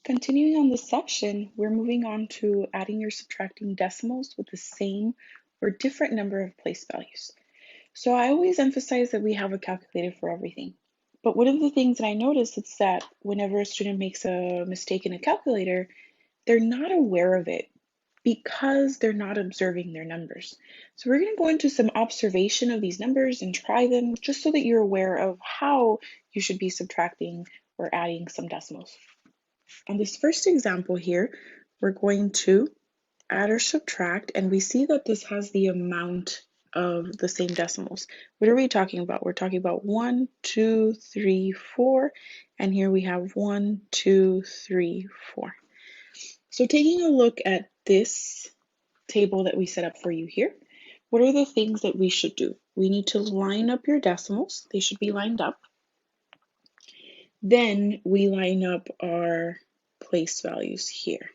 Continuing on this section, we're moving on to adding or subtracting decimals with the same or different number of place values. So I always emphasize that we have a calculator for everything. But one of the things that I notice is that whenever a student makes a mistake in a calculator, they're not aware of it because they're not observing their numbers. So we're going to go into some observation of these numbers and try them just so that you're aware of how you should be subtracting or adding some decimals. On this first example here, we're going to add or subtract, and we see that this has the amount of the same decimals. What are we talking about? We're talking about 1, 2, 3, 4, and here we have 1, 2, 3, 4. So taking a look at this table that we set up for you here, what are the things that we should do? We need to line up your decimals. They should be lined up. Then we line up our place values here.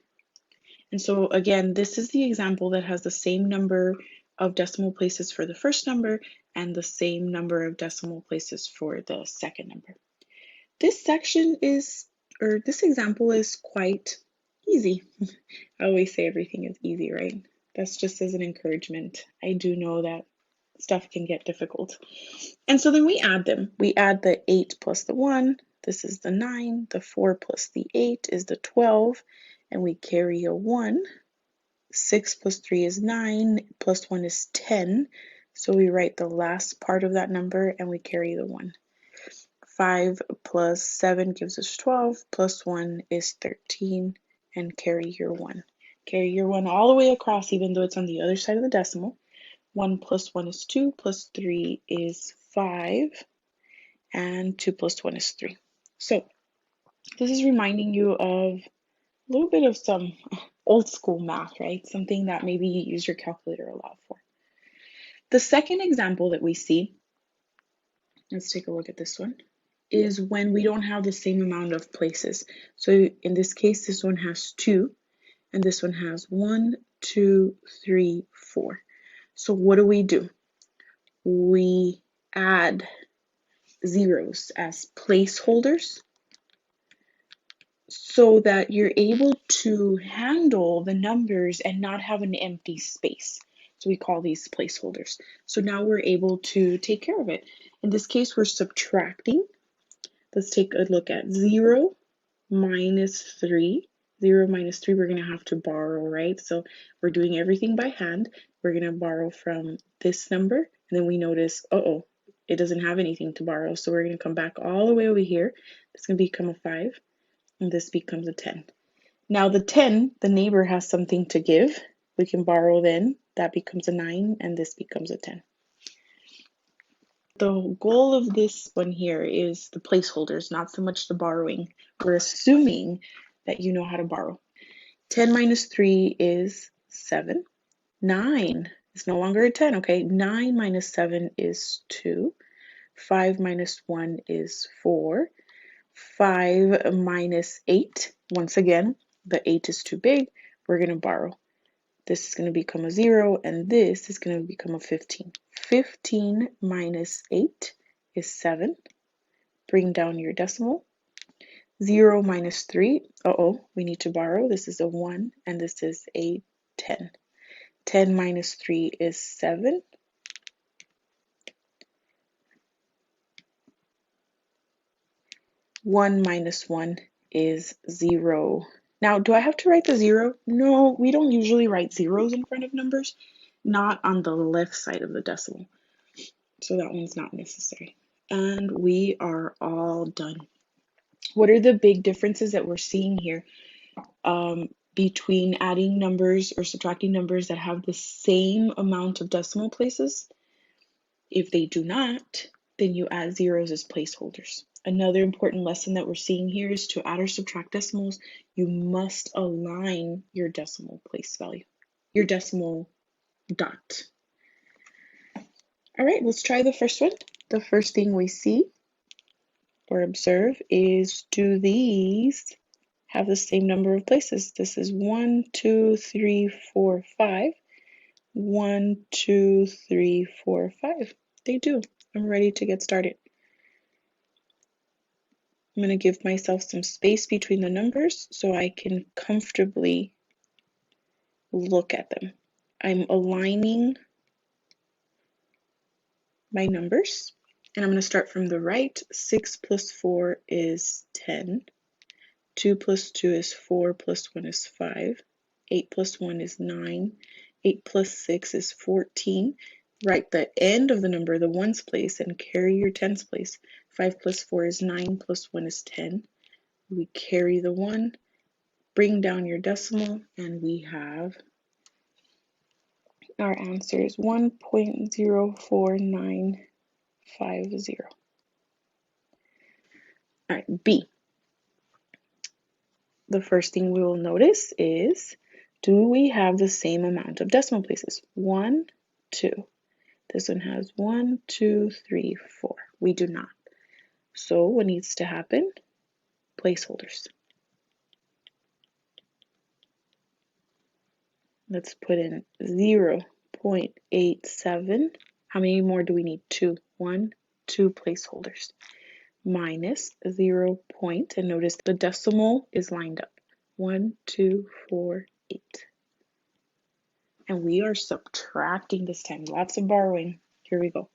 And so again, this is the example that has the same number of decimal places for the first number and the same number of decimal places for the second number. This section is, or this example is quite easy. I always say everything is easy, right? That's just as an encouragement. I do know that stuff can get difficult. And so then we add them. We add the 8 plus the 1. This is the 9. The 4 plus the 8 is the 12. And we carry a 1. 6 plus 3 is 9. Plus 1 is 10. So we write the last part of that number and we carry the 1. 5 plus 7 gives us 12. Plus 1 is 13. And carry your 1. Carry your 1 all the way across, even though it's on the other side of the decimal. 1 plus 1 is 2, plus 3 is 5, and 2 plus 1 is 3. So this is reminding you of a little bit of some old school math, right? Something that maybe you use your calculator a lot for. The second example that we see, let's take a look at this one, is when we don't have the same amount of places. So in this case, this one has 2, and this one has 1, 2, 3, 4. So what do? We add zeros as placeholders so that you're able to handle the numbers and not have an empty space. So we call these placeholders. So now we're able to take care of it. In this case, we're subtracting. Let's take a look at 0 minus 3. 0 minus 3, we're going to have to borrow, right? So we're doing everything by hand. We're going to borrow from this number, and then we notice, it doesn't have anything to borrow. So we're going to come back all the way over here. It's going to become a 5, and this becomes a 10. Now the 10, the neighbor has something to give. We can borrow then. That becomes a 9, and this becomes a 10. The goal of this one here is the placeholders, not so much the borrowing. We're assuming that you know how to borrow. 10 minus 3 is 7. 9 is no longer a 10, okay? 9 minus 7 is 2. 5 minus 1 is 4. 5 minus 8, once again, the 8 is too big. We're going to borrow. This is going to become a 0, and this is going to become a 15. 15 minus 8 is 7. Bring down your decimal. 0 minus 3, we need to borrow. This is a 1, and this is a 10. 10 minus 3 is 7. One minus 1 is 0. Now, do I have to write the 0? No, we don't usually write zeros in front of numbers, not on the left side of the decimal. So that one's not necessary. And we are all done. What are the big differences that we're seeing here between adding numbers or subtracting numbers that have the same amount of decimal places? If they do not, then you add zeros as placeholders. Another important lesson that we're seeing here is to add or subtract decimals, you must align your decimal place value, your decimal dot. All right, let's try the first one. The first thing we see or observe is, do these have the same number of places? This is 1, 2, 3, 4, 5. 1, 2, 3, 4, 5. They do. I'm ready to get started. I'm going to give myself some space between the numbers so I can comfortably look at them. I'm aligning my numbers, and I'm going to start from the right. 6 plus 4 is 10. 2 plus 2 is 4 plus 1 is 5. 8 plus 1 is 9. 8 plus 6 is 14. Write the end of the number, the ones place, and carry your tens place. 5 plus 4 is 9, plus 1 is 10. We carry the 1, bring down your decimal, and we have our answer is 1.04950. All right, B. The first thing we will notice is, do we have the same amount of decimal places? 1, 2. This one has 1, 2, 3, 4. We do not. So what needs to happen? Placeholders. Let's put in 0.87. How many more do we need? 2. 1, 2 placeholders. Minus 0. And notice the decimal is lined up. 1, 2, 4, 8. And we are subtracting this time. Lots of borrowing. Here we go.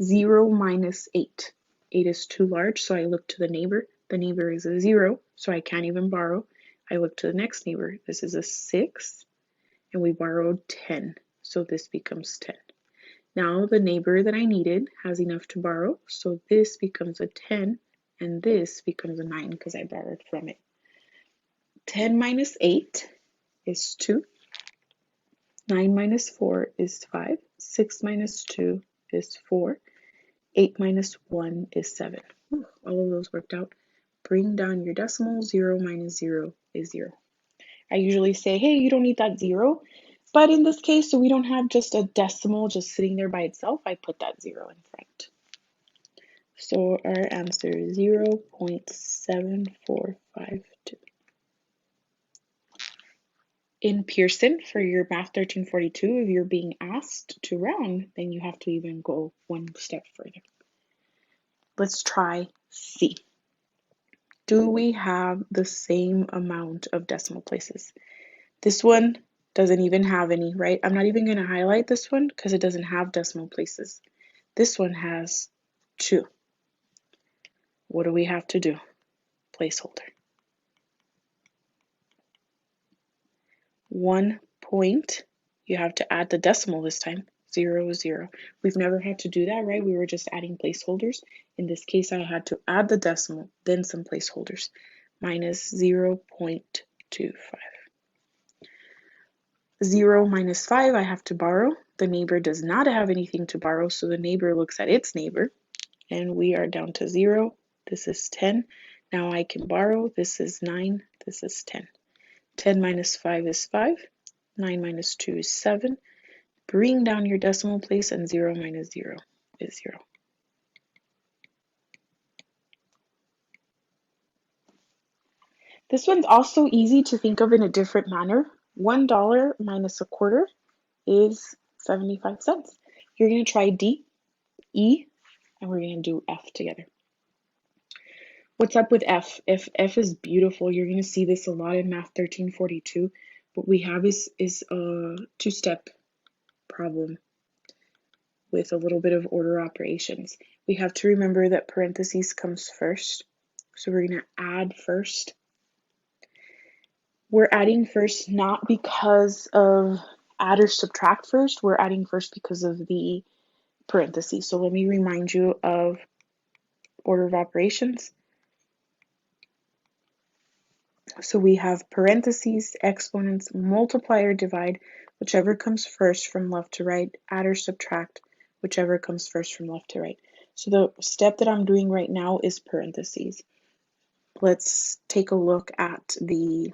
0 minus 8. 8 is too large, so I look to the neighbor. The neighbor is a 0, so I can't even borrow. I look to the next neighbor. This is a 6, and we borrowed 10, so this becomes 10. Now the neighbor that I needed has enough to borrow, so this becomes a 10, and this becomes a 9 because I borrowed from it. 10 minus 8 is 2. 9 minus 4 is 5. 6 minus 2 is 4. 8 minus 1 is 7. All of those worked out. Bring down your decimal. 0 minus 0 is 0. I usually say, hey, you don't need that 0. But in this case, so we don't have just a decimal just sitting there by itself, I put that 0 in front. So our answer is 0.7452. In Pearson, for your Math 1342, if you're being asked to round, then you have to even go one step further. Let's try C. Do we have the same amount of decimal places? This one doesn't even have any, right? I'm not even going to highlight this one because it doesn't have decimal places. This one has 2. What do we have to do? Placeholder. 1 point, you have to add the decimal this time. 0, 0. We've never had to do that, right? We were just adding placeholders. In this case, I had to add the decimal, then some placeholders. Minus 0.25. 0 minus 5, I have to borrow. The neighbor does not have anything to borrow, so the neighbor looks at its neighbor, and we are down to 0. This is 10. Now I can borrow. This is 9. This is 10. 10 minus 5 is 5. 9 minus 2 is 7. Bring down your decimal place, and 0 minus 0 is 0. This one's also easy to think of in a different manner. $1 minus a quarter is 75 cents. You're going to try D, E, and we're going to do F together. What's up with F? F is beautiful. You're going to see this a lot in Math 1342. What we have is a two-step problem with a little bit of order operations. We have to remember that parentheses comes first. So we're going to add first. We're adding first not because of add or subtract first. We're adding first because of the parentheses. So let me remind you of order of operations. So we have parentheses, exponents, multiply or divide, whichever comes first from left to right, add or subtract, whichever comes first from left to right. So the step that I'm doing right now is parentheses. Let's take a look at the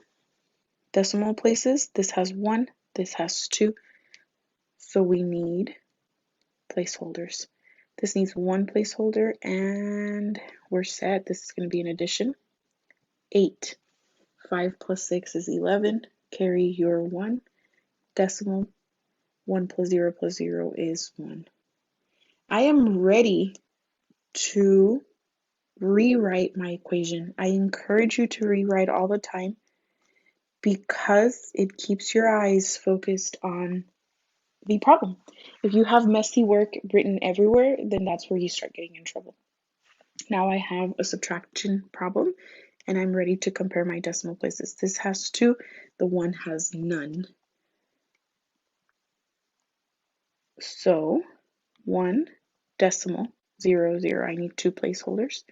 decimal places. This has 1, this has 2, so we need placeholders. This needs 1 placeholder, and we're set. This is going to be an addition. 8. 5 plus 6 is 11. Carry your 1. Decimal. 1 plus 0 is 1. I am ready to rewrite my equation. I encourage you to rewrite all the time because it keeps your eyes focused on the problem. If you have messy work written everywhere, then that's where you start getting in trouble. Now I have a subtraction problem and I'm ready to compare my decimal places. This has 2, the one has none. So 1 decimal 0 0, I need 2 placeholders,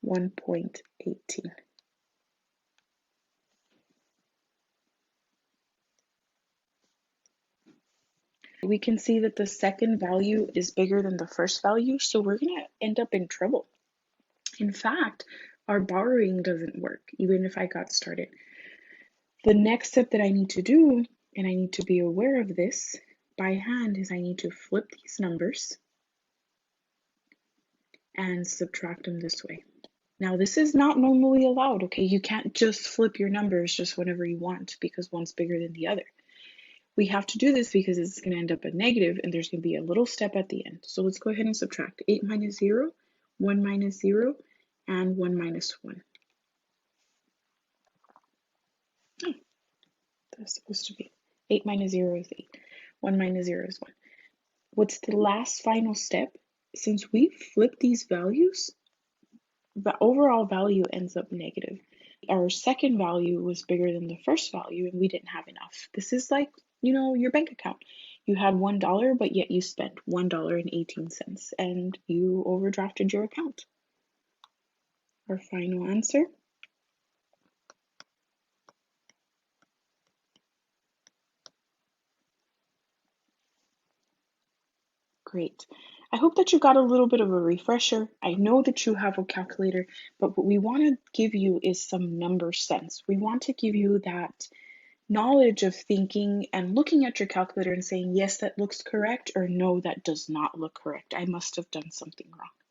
1.18. We can see that the second value is bigger than the first value, so we're going to end up in trouble. In fact, our borrowing doesn't work, even if I got started. The next step that I need to do, and I need to be aware of this by hand, is I need to flip these numbers and subtract them this way. Now, this is not normally allowed, okay? You can't just flip your numbers just whenever you want because one's bigger than the other. We have to do this because it's going to end up a negative and there's going to be a little step at the end. So let's go ahead and subtract 8 minus 0, 1 minus 0, and 1 minus 1. Oh, that's supposed to be 8 minus 0 is 8. 1 minus 0 is 1. What's the last final step? Since we flip these values, the overall value ends up negative. Our second value was bigger than the first value and we didn't have enough. This is like, your bank account. You had $1, but yet you spent $1.18 and you overdrafted your account. Our final answer. Great. I hope that you got a little bit of a refresher. I know that you have a calculator, but what we want to give you is some number sense. We want to give you that knowledge of thinking and looking at your calculator and saying, yes, that looks correct, or no, that does not look correct. I must have done something wrong.